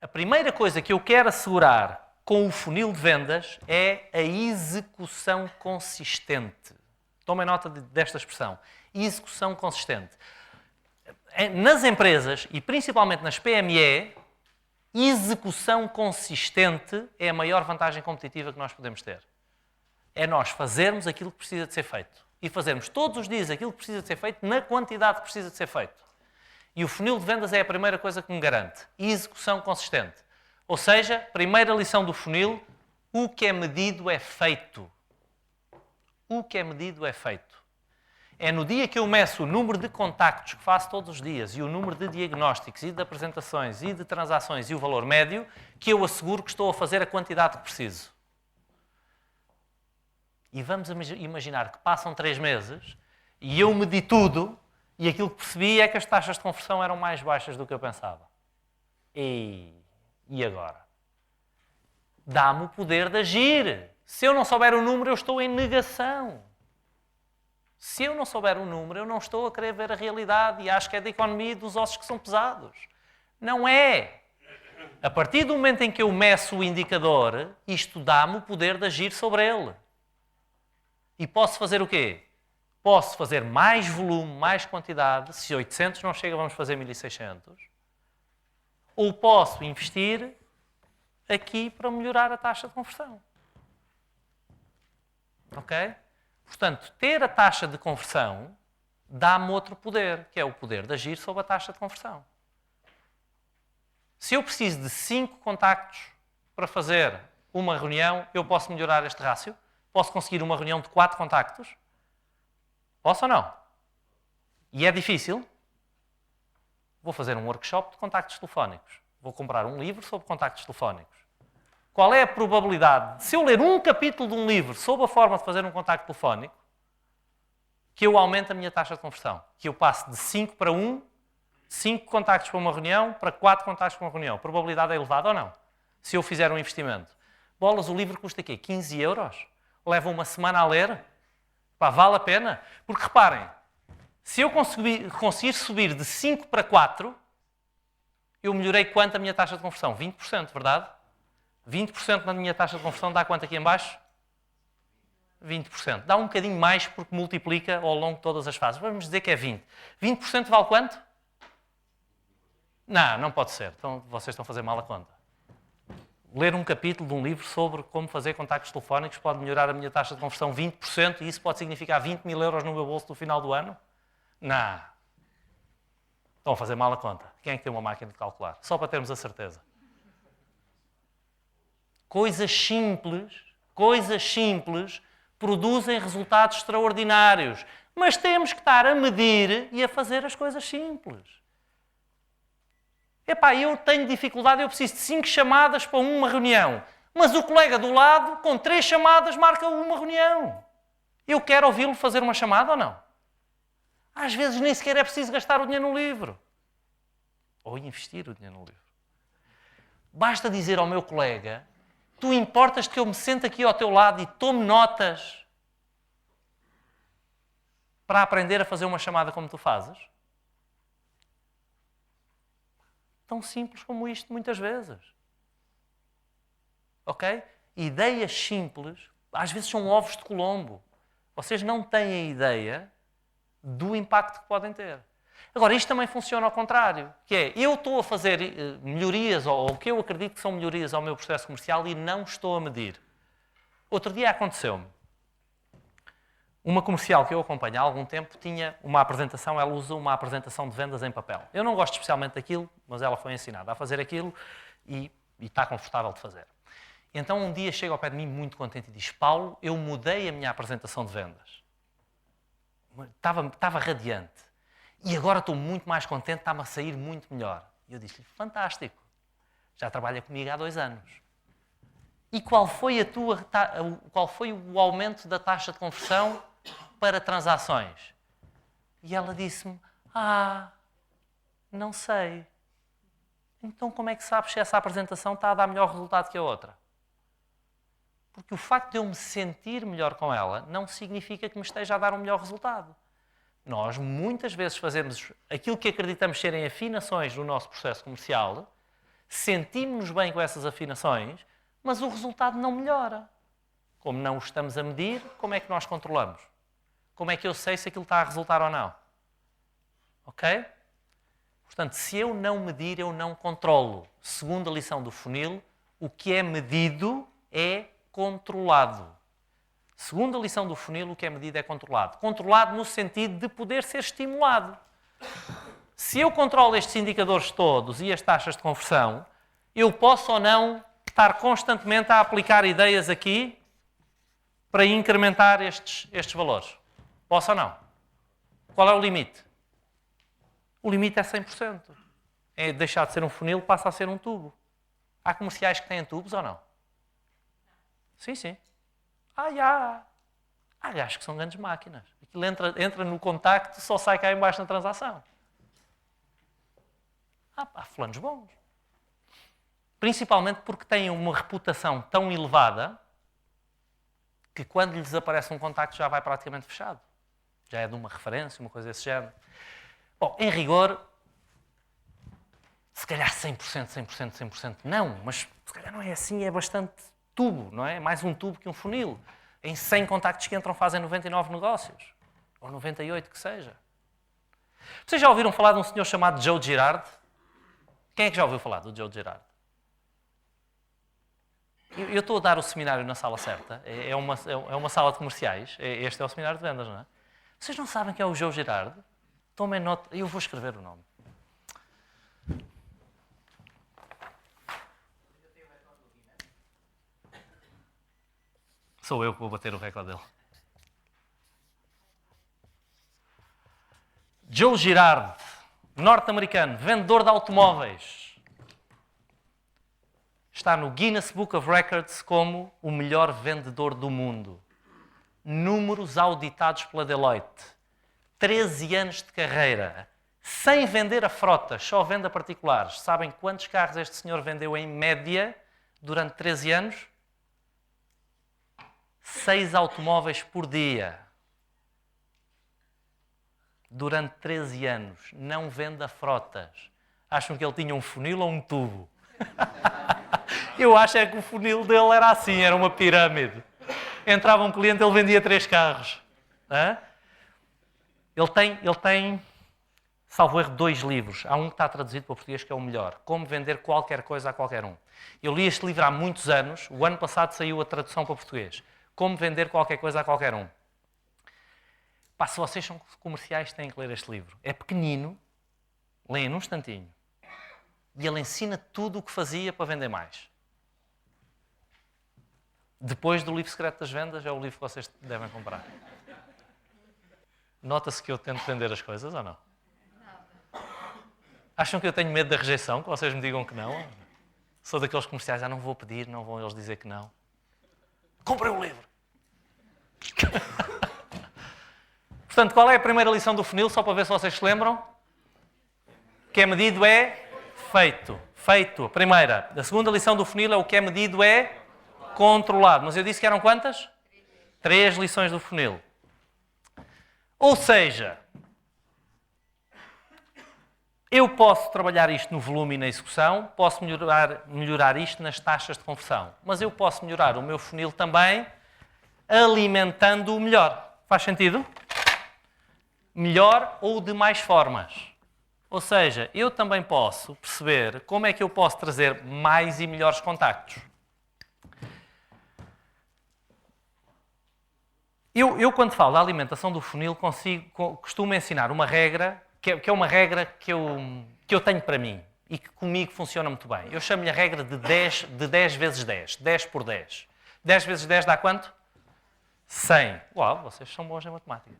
A primeira coisa que eu quero assegurar com o funil de vendas é a execução consistente. Tomem nota desta expressão. Execução consistente. Nas empresas, e principalmente nas PME, execução consistente é a maior vantagem competitiva que nós podemos ter. É nós fazermos aquilo que precisa de ser feito. E fazermos todos os dias aquilo que precisa de ser feito na quantidade que precisa de ser feito. E o funil de vendas é a primeira coisa que me garante. Execução consistente. Ou seja, primeira lição do funil, o que é medido é feito. O que é medido é feito. É no dia que eu meço o número de contactos que faço todos os dias e o número de diagnósticos e de apresentações e de transações e o valor médio que eu asseguro que estou a fazer a quantidade que preciso. E vamos imaginar que passam 3 meses e eu medi tudo e aquilo que percebi é que as taxas de conversão eram mais baixas do que eu pensava. E agora? Dá-me o poder de agir. Se eu não souber o número, eu estou em negação. Se eu não souber o número, eu não estou a querer ver a realidade e acho que é da economia dos ossos que são pesados. Não é. A partir do momento em que eu meço o indicador, isto dá-me o poder de agir sobre ele. E posso fazer o quê? Posso fazer mais volume, mais quantidade. Se 800 não chega, vamos fazer 1600. Ou posso investir aqui para melhorar a taxa de conversão. Ok? Portanto, ter a taxa de conversão dá-me outro poder, que é o poder de agir sobre a taxa de conversão. Se eu preciso de 5 contactos para fazer uma reunião, eu posso melhorar este rácio? Posso conseguir uma reunião de 4 contactos? Posso ou não? E é difícil? Vou fazer um workshop de contactos telefónicos. Vou comprar um livro sobre contactos telefónicos. Qual é a probabilidade, se eu ler um capítulo de um livro sobre a forma de fazer um contacto telefónico, que eu aumente a minha taxa de conversão? Que eu passe de 5 para 1, 5 contactos para uma reunião, para 4 contactos para uma reunião. A probabilidade é elevada ou não? Se eu fizer um investimento. Bolas, o livro custa quê? 15 euros? Leva uma semana a ler? Pá, vale a pena? Porque reparem, se eu conseguir subir de 5 para 4, eu melhorei quanto a minha taxa de conversão? 20%, verdade? 20% na minha taxa de conversão dá quanto aqui em baixo? 20%. Dá um bocadinho mais porque multiplica ao longo de todas as fases. Vamos dizer que é 20%. 20% vale quanto? Não pode ser. Então vocês estão a fazer mal a conta. Ler um capítulo de um livro sobre como fazer contactos telefónicos pode melhorar a minha taxa de conversão 20% e isso pode significar 20 mil euros no meu bolso no final do ano? Não. Estão a fazer mal a conta. Quem é que tem uma máquina de calcular? Só para termos a certeza. Coisas simples produzem resultados extraordinários. Mas temos que estar a medir e a fazer as coisas simples. Epá, eu tenho dificuldade, eu preciso de 5 chamadas para uma reunião. Mas o colega do lado, com 3 chamadas, marca uma reunião. Eu quero ouvi-lo fazer uma chamada ou não? Às vezes nem sequer é preciso gastar o dinheiro no livro. Ou investir o dinheiro no livro. Basta dizer ao meu colega: tu importas que eu me sente aqui ao teu lado e tome notas para aprender a fazer uma chamada como tu fazes? Tão simples como isto, muitas vezes. Ok? Ideias simples, às vezes são ovos de Colombo. Vocês não têm a ideia do impacto que podem ter. Agora, isto também funciona ao contrário, que é, eu estou a fazer melhorias, ou o que eu acredito que são melhorias ao meu processo comercial e não estou a medir. Outro dia aconteceu-me. Uma comercial que eu acompanho há algum tempo tinha uma apresentação, ela usa uma apresentação de vendas em papel. Eu não gosto especialmente daquilo, mas ela foi ensinada a fazer aquilo e está confortável de fazer. Então um dia chega ao pé de mim muito contente e diz: Paulo, eu mudei a minha apresentação de vendas. Estava radiante. E agora estou muito mais contente, está-me a sair muito melhor. E eu disse-lhe: fantástico, já trabalha comigo há 2 anos. E qual foi o aumento da taxa de conversão para transações? E ela disse-me: não sei. Então como é que sabes se essa apresentação está a dar melhor resultado que a outra? Porque o facto de eu me sentir melhor com ela não significa que me esteja a dar um melhor resultado. Nós muitas vezes fazemos aquilo que acreditamos serem afinações no nosso processo comercial sentimos-nos bem com essas afinações, mas o resultado não melhora. Como não o estamos a medir, como é que nós controlamos? Como é que eu sei se aquilo está a resultar ou não? Ok? Portanto, se eu não medir, eu não controlo. Segunda lição do funil, o que é medido é controlado. Segunda lição do funil, o que é medido é controlado. Controlado no sentido de poder ser estimulado. Se eu controlo estes indicadores todos e as taxas de conversão, eu posso ou não estar constantemente a aplicar ideias aqui para incrementar estes valores. Posso ou não? Qual é o limite? O limite é 100%. É deixar de ser um funil, passa a ser um tubo. Há comerciais que têm tubos ou não? Sim, sim. Há gajos que são grandes máquinas. Aquilo entra no contacto, só sai cá embaixo na transação. Há fulanos bons. Principalmente porque têm uma reputação tão elevada que quando lhes aparece um contacto já vai praticamente fechado. Já é de uma referência, uma coisa desse género. Bom, em rigor, se calhar 100% não, mas se calhar não é assim, é bastante tubo, não é? Mais um tubo que um funil. Em 100 contactos que entram fazem 99 negócios. Ou 98 que seja. Vocês já ouviram falar de um senhor chamado Joe Girard? Quem é que já ouviu falar do Joe Girard? Eu estou a dar o seminário na sala certa. É uma sala de comerciais. Este é o seminário de vendas, não é? Vocês não sabem quem é o Joe Girard? Tomem nota. Eu vou escrever o nome. Sou eu que vou bater o recorde dele. Joe Girard, norte-americano, vendedor de automóveis. Está no Guinness Book of Records como o melhor vendedor do mundo. Números auditados pela Deloitte. 13 anos de carreira. Sem vender a frotas, só vende a particulares. Sabem quantos carros este senhor vendeu em média durante 13 anos? 6 automóveis por dia. Durante 13 anos. Não vende a frotas. Acham que ele tinha um funil ou um tubo? Eu acho é que o funil dele era assim, era uma pirâmide. Entrava um cliente, ele vendia 3 carros. Hã? Ele tem, salvo erro, 2 livros. Há um que está traduzido para o português que é o melhor. Como vender qualquer coisa a qualquer um. Eu li este livro há muitos anos. O ano passado saiu a tradução para o português. Como vender qualquer coisa a qualquer um. Pá, se vocês são comerciais, têm que ler este livro. É pequenino. Leem num instantinho. E ele ensina tudo o que fazia para vender mais. Depois do livro Secreto das Vendas, é o livro que vocês devem comprar. Nota-se que eu tento vender as coisas ou não? Acham que eu tenho medo da rejeição, que vocês me digam que não? Sou daqueles comerciais, não vou pedir, não vão eles dizer que não. Comprei o livro! Portanto, qual é a primeira lição do funil, só para ver se vocês se lembram? O que é medido é feito. Feito, a primeira. A segunda lição do funil é o que é medido é controlado. Mas eu disse que eram quantas? 3 lições do funil. Ou seja, eu posso trabalhar isto no volume e na execução, posso melhorar isto nas taxas de conversão, mas eu posso melhorar o meu funil também alimentando-o melhor. Faz sentido? Melhor ou de mais formas. Ou seja, eu também posso perceber como é que eu posso trazer mais e melhores contactos. Eu quando falo da alimentação do funil, costumo ensinar uma regra, que é uma regra que eu tenho para mim e que comigo funciona muito bem. Eu chamo-lhe a regra de 10 vezes 10. 10 por 10. 10 vezes 10 dá quanto? 100. Uau, vocês são bons em matemática.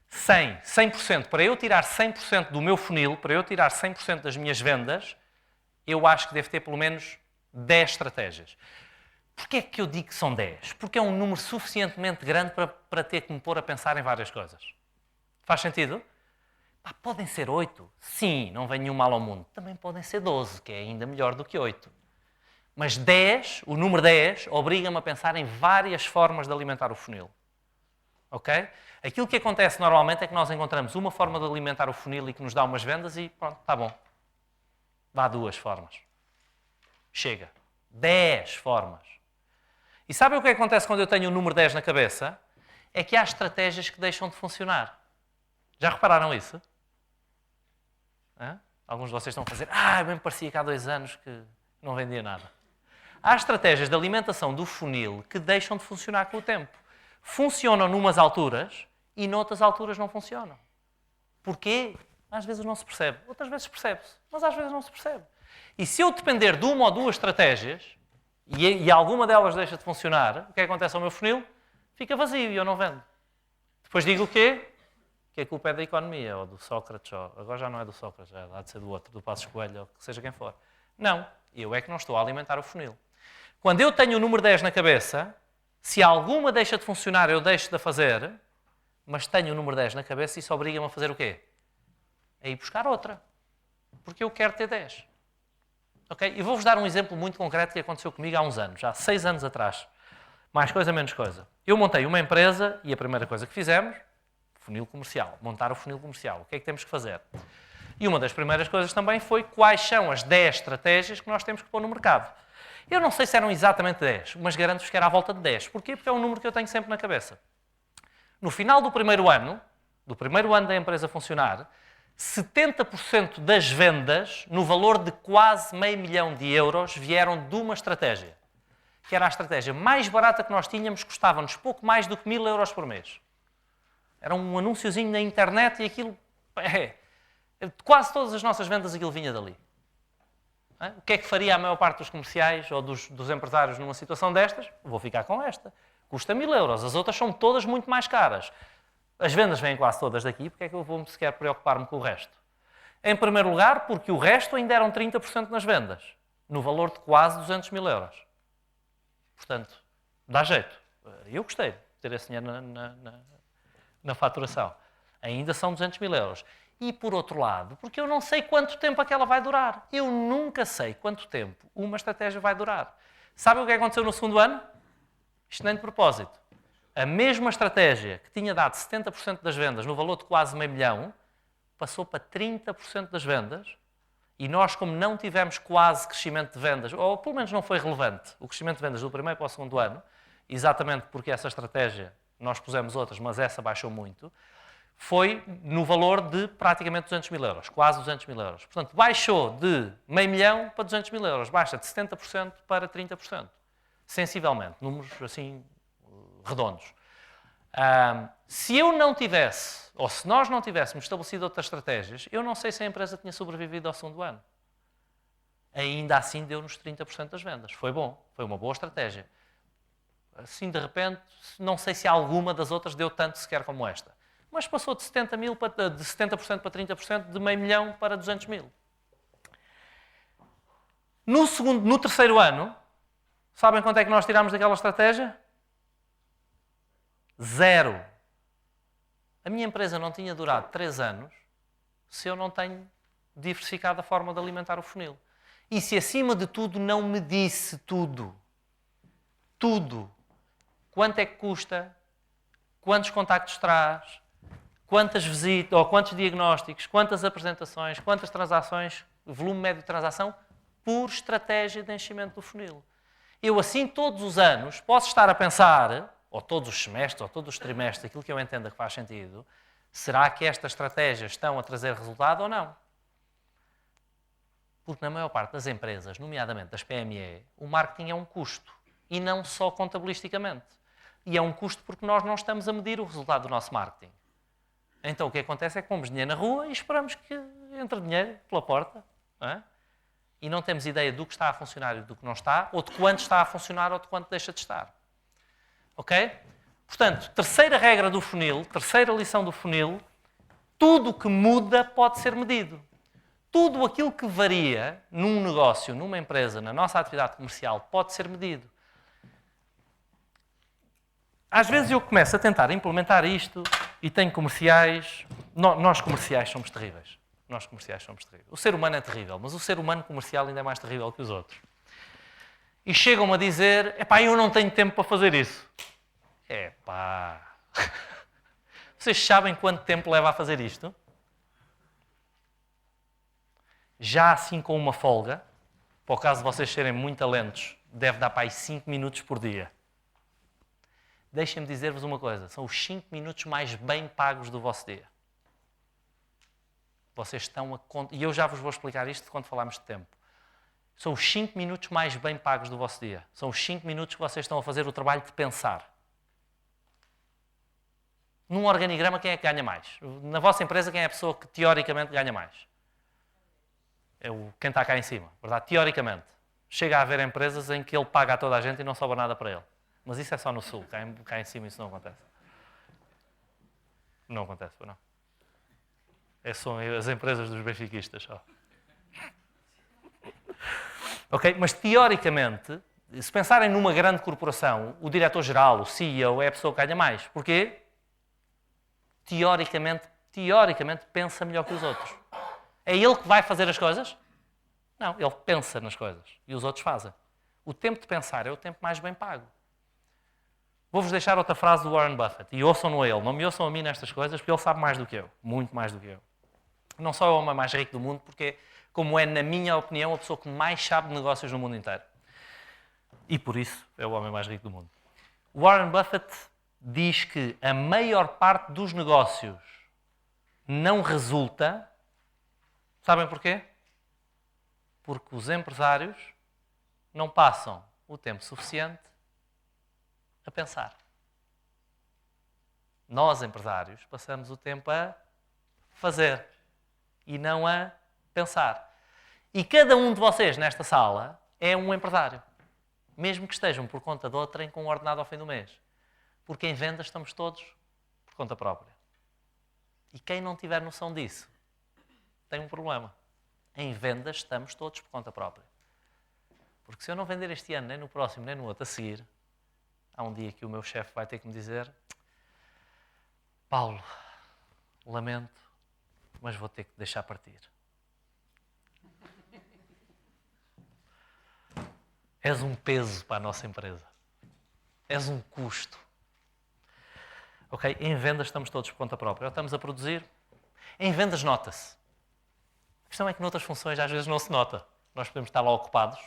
100. 100%. Para eu tirar 100% do meu funil, para eu tirar 100% das minhas vendas, eu acho que devo ter pelo menos 10 estratégias. Porquê é que eu digo que são 10? Porque é um número suficientemente grande para ter que me pôr a pensar em várias coisas. Faz sentido? Podem ser 8? Sim, não vem nenhum mal ao mundo. Também podem ser 12, que é ainda melhor do que 8. Mas 10, o número 10, obriga-me a pensar em várias formas de alimentar o funil. Ok? Aquilo que acontece normalmente é que nós encontramos uma forma de alimentar o funil e que nos dá umas vendas e pronto, está bom. Dá 2 formas. Chega. 10 formas. E sabem o que acontece quando eu tenho o número 10 na cabeça? É que há estratégias que deixam de funcionar. Já repararam isso? Hã? Alguns de vocês estão a fazer, bem parecia que há 2 anos que não vendia nada. Há estratégias de alimentação do funil que deixam de funcionar com o tempo. Funcionam numas alturas e noutras alturas não funcionam. Porquê? Às vezes não se percebe. Outras vezes percebe-se, mas às vezes não se percebe. E se eu depender de uma ou duas estratégias e alguma delas deixa de funcionar, o que acontece ao meu funil? Fica vazio e eu não vendo. Depois digo o quê? Que a culpa é da economia, ou do Sócrates, ou agora já não é do Sócrates, já há de ser do outro, do Passos Coelho, ou que seja quem for. Não, eu é que não estou a alimentar o funil. Quando eu tenho o número 10 na cabeça, se alguma deixa de funcionar, eu deixo de a fazer, mas tenho o número 10 na cabeça e isso obriga-me a fazer o quê? A ir buscar outra. Porque eu quero ter 10. Ok? E vou-vos dar um exemplo muito concreto que aconteceu comigo há uns anos, há 6 anos atrás. Mais coisa, menos coisa. Eu montei uma empresa e a primeira coisa que fizemos, funil comercial, montar o funil comercial. O que é que temos que fazer? E uma das primeiras coisas também foi quais são as 10 estratégias que nós temos que pôr no mercado. Eu não sei se eram exatamente 10, mas garanto-vos que era à volta de 10. Porquê? Porque é um número que eu tenho sempre na cabeça. No final do primeiro ano da empresa funcionar, 70% das vendas, no valor de quase €500 mil, vieram de uma estratégia. Que era a estratégia mais barata que nós tínhamos, custava-nos pouco mais do que €1.000 por mês. Era um anúnciozinho na internet e aquilo... quase todas as nossas vendas aquilo vinha dali. O que é que faria a maior parte dos comerciais ou dos empresários numa situação destas? Vou ficar com esta. Custa €1.000. As outras são todas muito mais caras. As vendas vêm quase todas daqui, porque é que eu vou sequer preocupar-me com o resto? Em primeiro lugar, porque o resto ainda eram 30% nas vendas, no valor de quase €200 mil. Portanto, dá jeito. Eu gostei de ter esse dinheiro na faturação. Ainda são €200 mil. E, por outro lado, porque eu não sei quanto tempo aquela vai durar. Eu nunca sei quanto tempo uma estratégia vai durar. Sabe o que aconteceu no segundo ano? Isto nem de propósito. A mesma estratégia que tinha dado 70% das vendas no valor de quase €500 mil, passou para 30% das vendas e nós, como não tivemos quase crescimento de vendas, ou pelo menos não foi relevante o crescimento de vendas do primeiro para o segundo ano, exatamente porque essa estratégia, nós pusemos outras, mas essa baixou muito, foi no valor de praticamente €200 mil, quase €200 mil. Portanto, baixou de €500 mil para €200 mil, baixa de 70% para 30%, sensivelmente, números assim redondos. Se eu não tivesse, ou se nós não tivéssemos estabelecido outras estratégias, eu não sei se a empresa tinha sobrevivido ao segundo ano. Ainda assim deu-nos 30% das vendas. Foi bom, foi uma boa estratégia. Assim, de repente, não sei se alguma das outras deu tanto sequer como esta. Mas passou de 70% para 30%, de €500 mil para €200 mil. No terceiro ano, sabem quanto é que nós tirámos daquela estratégia? 0. A minha empresa não tinha durado 3 anos se eu não tenho diversificado a forma de alimentar o funil. E se, acima de tudo, não me disse tudo. Tudo. Quanto é que custa? Quantos contactos traz? Quantas visitas, ou quantos diagnósticos, quantas apresentações, quantas transações, volume médio de transação, por estratégia de enchimento do funil. Eu, assim, todos os anos, posso estar a pensar, ou todos os semestres, ou todos os trimestres, aquilo que eu entenda que faz sentido, será que estas estratégias estão a trazer resultado ou não? Porque na maior parte das empresas, nomeadamente das PME, o marketing é um custo, e não só contabilisticamente. E é um custo porque nós não estamos a medir o resultado do nosso marketing. Então o que acontece é que pomos dinheiro na rua e esperamos que entre dinheiro pela porta. Não é? E não temos ideia do que está a funcionar e do que não está, ou de quanto está a funcionar ou de quanto deixa de estar. Ok? Portanto, terceira regra do funil, terceira lição do funil, tudo o que muda pode ser medido. Tudo aquilo que varia num negócio, numa empresa, na nossa atividade comercial, pode ser medido. Às vezes eu começo a tentar implementar isto e tenho comerciais... Nós comerciais somos terríveis. Nós comerciais somos terríveis. O ser humano é terrível, mas o ser humano comercial ainda é mais terrível que os outros. E chegam-me a dizer, eu não tenho tempo para fazer isso. Vocês sabem quanto tempo leva a fazer isto? Já assim com uma folga, para o caso de vocês serem muito talentos, deve dar para aí 5 minutos por dia. Deixem-me dizer-vos uma coisa, são os 5 minutos mais bem pagos do vosso dia. Vocês estão a... E eu já vos vou explicar isto quando falarmos de tempo. São os 5 minutos mais bem pagos do vosso dia. São os 5 minutos que vocês estão a fazer o trabalho de pensar. Num organigrama, quem é que ganha mais? Na vossa empresa, quem é a pessoa que teoricamente ganha mais? É quem está cá em cima, verdade? Teoricamente. Chega a haver empresas em que ele paga a toda a gente e não sobra nada para ele. Mas isso é só no Sul. Cá em cima isso não acontece. Não acontece, não. São as empresas dos benfiquistas só. Ok? Mas teoricamente, se pensarem numa grande corporação, o diretor-geral, o CEO, é a pessoa que ganha mais. Porquê? Teoricamente pensa melhor que os outros. É ele que vai fazer as coisas? Não, ele pensa nas coisas e os outros fazem. O tempo de pensar é o tempo mais bem pago. Vou-vos deixar outra frase do Warren Buffett e ouçam-no a ele. Não me ouçam a mim nestas coisas porque ele sabe mais do que eu. Muito mais do que eu. Não só é o homem mais rico do mundo, porque, como é, na minha opinião, a pessoa que mais sabe de negócios no mundo inteiro. E por isso é o homem mais rico do mundo. Warren Buffett diz que a maior parte dos negócios não resulta. Sabem porquê? Porque os empresários não passam o tempo suficiente a pensar. Nós, empresários, passamos o tempo a fazer e não a pensar. E cada um de vocês nesta sala é um empresário. Mesmo que estejam por conta de outrem com um ordenado ao fim do mês. Porque em vendas estamos todos por conta própria. E quem não tiver noção disso tem um problema. Em vendas estamos todos por conta própria. Porque se eu não vender este ano, nem no próximo, nem no outro a seguir, há um dia que o meu chefe vai ter que me dizer: Paulo, lamento, mas vou ter que deixar partir. És um peso para a nossa empresa. És um custo. Ok? Em vendas estamos todos por conta própria. Ou estamos a produzir. Em vendas nota-se. A questão é que noutras funções às vezes não se nota. Nós podemos estar lá ocupados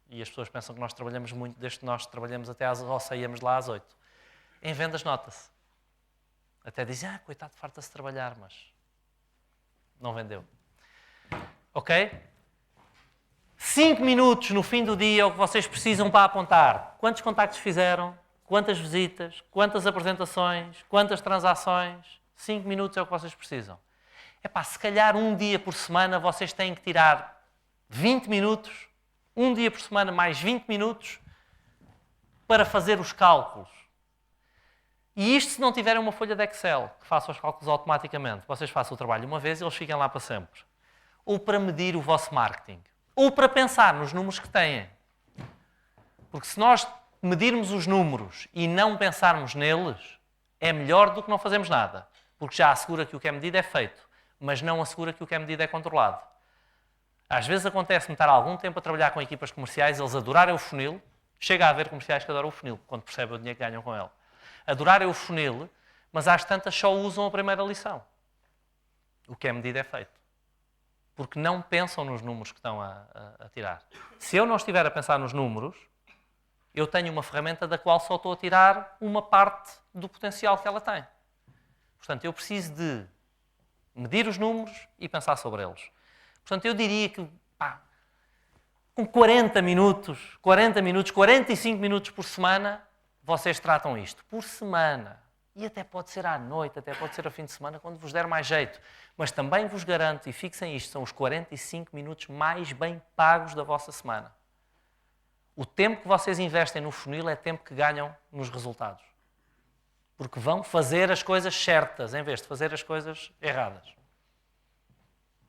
e as pessoas pensam que nós trabalhamos muito, desde que nós trabalhamos até ou saímos lá às 8. Em vendas nota-se. Até dizem: coitado, farta-se de trabalhar, mas não vendeu. Ok? 5 minutos no fim do dia é o que vocês precisam para apontar. Quantos contactos fizeram? Quantas visitas? Quantas apresentações? Quantas transações? 5 minutos é o que vocês precisam. Se calhar um dia por semana vocês têm que tirar 20 minutos, um dia por semana mais 20 minutos, para fazer os cálculos. E isto se não tiverem uma folha de Excel, que faça os cálculos automaticamente. Vocês façam o trabalho uma vez e eles fiquem lá para sempre. Ou para medir o vosso marketing. Ou para pensar nos números que têm. Porque se nós medirmos os números e não pensarmos neles, é melhor do que não fazermos nada. Porque já assegura que o que é medido é feito, mas não assegura que o que é medido é controlado. Às vezes acontece-me estar algum tempo a trabalhar com equipas comerciais, eles adorarem o funil. Chega a haver comerciais que adoram o funil, quando percebem o dinheiro que ganham com ele. Adorarem o funil, mas às tantas só usam a primeira lição. O que é medido é feito. Porque não pensam nos números que estão a tirar. Se eu não estiver a pensar nos números, eu tenho uma ferramenta da qual só estou a tirar uma parte do potencial que ela tem. Portanto, eu preciso de medir os números e pensar sobre eles. Portanto, eu diria que com 40 minutos, 45 minutos por semana, vocês tratam isto. Por semana. E até pode ser à noite, até pode ser ao fim de semana, quando vos der mais jeito. Mas também vos garanto, e fixem isto, são os 45 minutos mais bem pagos da vossa semana. O tempo que vocês investem no funil é tempo que ganham nos resultados. Porque vão fazer as coisas certas, em vez de fazer as coisas erradas.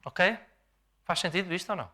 Ok? Faz sentido isto ou não?